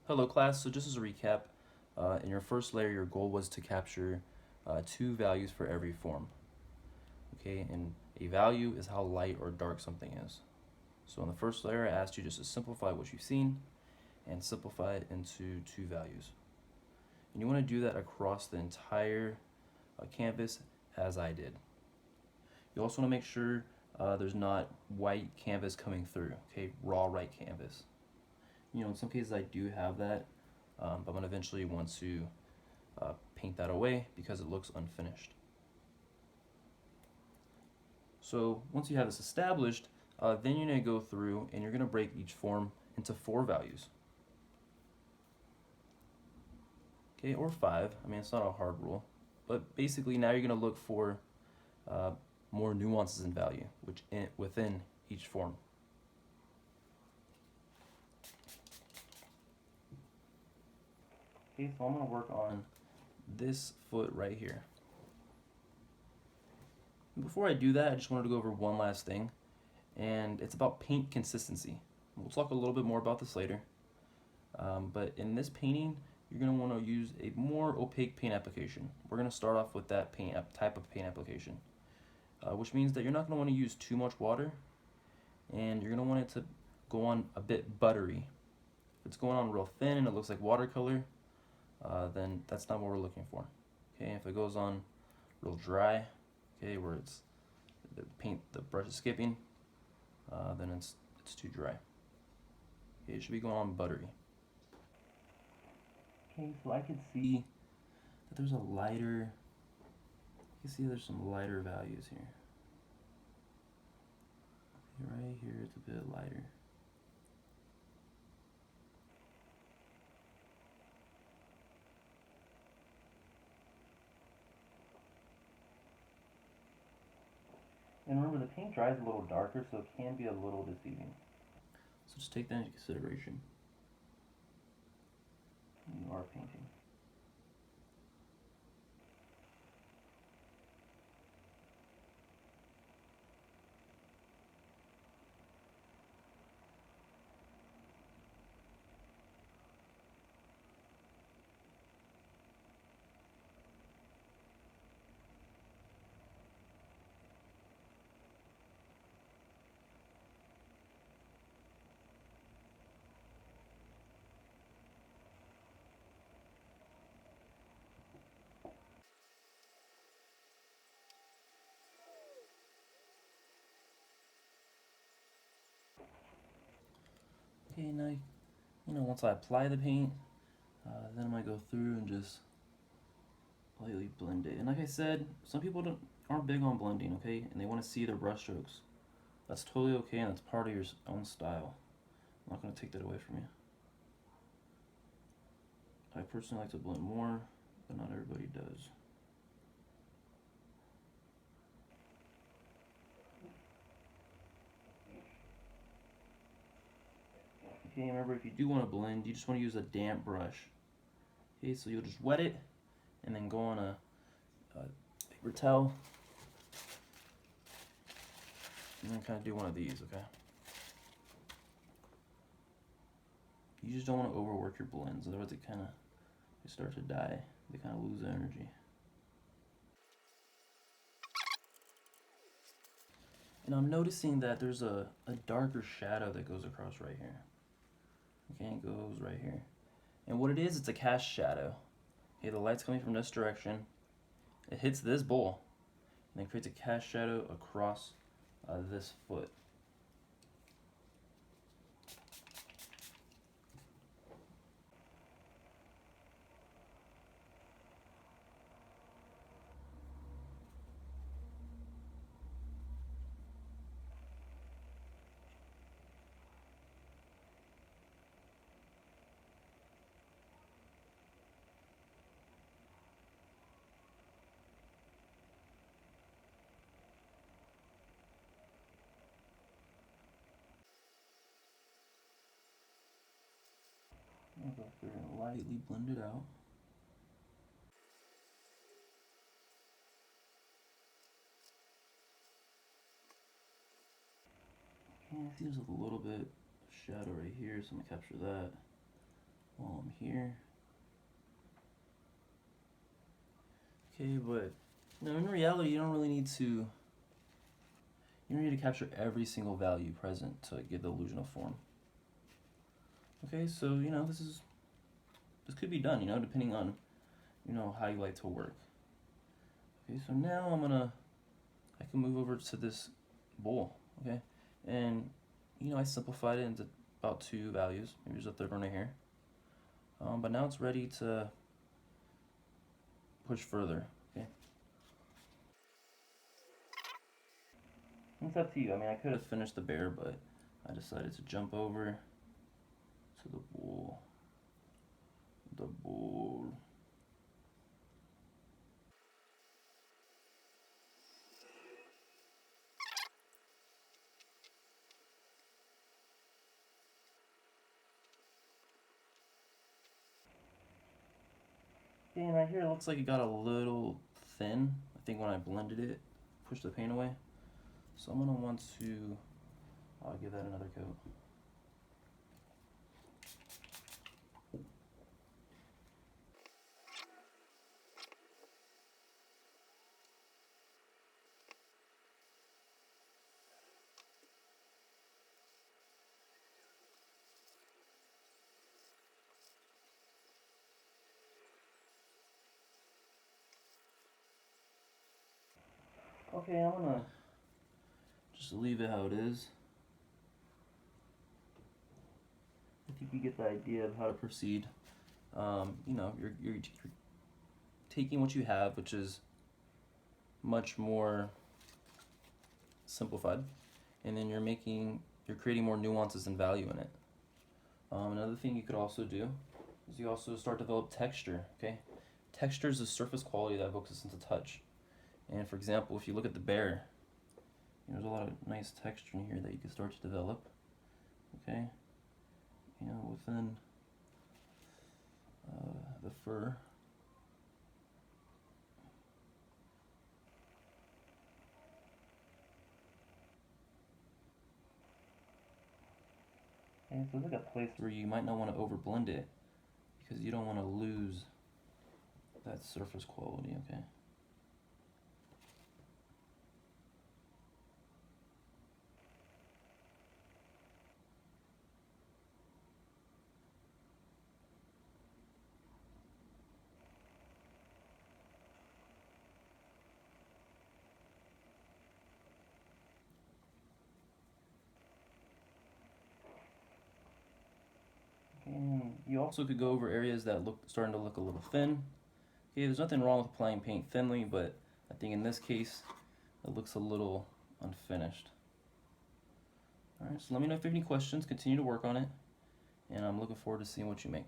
Hello class, so just as a recap, in your first layer your goal was to capture two values for every form. Okay, and a value is how light or dark something is. So in the first layer I asked you just to simplify what you've seen and simplify it into two values. And you want to do that across the entire canvas as I did. You also want to make sure there's not white canvas coming through, okay, raw white canvas. In some cases I do have that, but I'm going to eventually want to paint that away because it looks unfinished. So once you have this established, then you're going to go through and you're going to break each form into 4 values. Okay, or 5. I mean, it's not a hard rule. But basically now you're going to look for more nuances in value within each form. Okay, so I'm going to work on this foot right here. Before I do that, I just wanted to go over one last thing, and it's about paint consistency. We'll talk a little bit more about this later, but in this painting, you're going to want to use a more opaque paint application. We're going to start off with that type of paint application, which means that you're not going to want to use too much water, and you're going to want it to go on a bit buttery. If it's going on real thin and it looks like watercolor, then that's not what we're looking for. Okay, if it goes on real dry, okay, where it's the brush is skipping, then it's too dry. Okay, it should be going on buttery. Okay, so I can see that there's a lighter, you can see there's some lighter values here. Okay, right here it's a bit lighter. And remember, the paint dries a little darker, so it can be a little deceiving. So just take that into consideration when you are painting. Okay, now, once I apply the paint, then I'm going to go through and just lightly blend it. And like I said, some people aren't big on blending, okay? And they want to see their brush strokes. That's totally okay, and that's part of your own style. I'm not going to take that away from you. I personally like to blend more, but not everybody does. Okay, remember, if you do want to blend, you just want to use a damp brush. Okay, so you'll just wet it and then go on a paper towel and then kind of do one of these, okay? You just don't want to overwork your blends, otherwise they start to die. They kind of lose energy. And I'm noticing that there's a darker shadow that goes across right here. Okay, it goes right here. And what it is, it's a cast shadow. Okay, the light's coming from this direction. It hits this bowl, and then creates a cast shadow across this foot. I'll go through and lightly blend it out. Okay, I see there's a little bit of shadow right here, so I'm gonna capture that while here. Okay, but in reality, you don't really need to. You don't need to capture every single value present to give the illusion of form. Okay, so this could be done, depending on how you like to work. Okay, so now I can move over to this bowl. Okay, and I simplified it into about 2 values. Maybe there's a third one right here. But now it's ready to push further. Okay. It's up to you. I mean, I could have finished the bear, but I decided to jump over to the bull. The bull. Okay, and right here it looks like it got a little thin. I think when I blended it, pushed the paint away. So I'm gonna want to give that another coat. Okay, I'm gonna just leave it how it is. I think you get the idea of how to proceed. You're taking what you have, which is much more simplified, and then you're creating more nuances and value in it. Another thing you could also do is you also start to develop texture. Okay, texture is the surface quality that evokes us into touch. And for example, if you look at the bear, there's a lot of nice texture in here that you can start to develop. Okay, within the fur. And so there's like a place where you might not want to overblend it because you don't want to lose that surface quality. Okay. And you also could go over areas that starting to look a little thin. Okay, there's nothing wrong with applying paint thinly, but I think in this case it looks a little unfinished. Alright, so let me know if you have any questions, continue to work on it, and I'm looking forward to seeing what you make.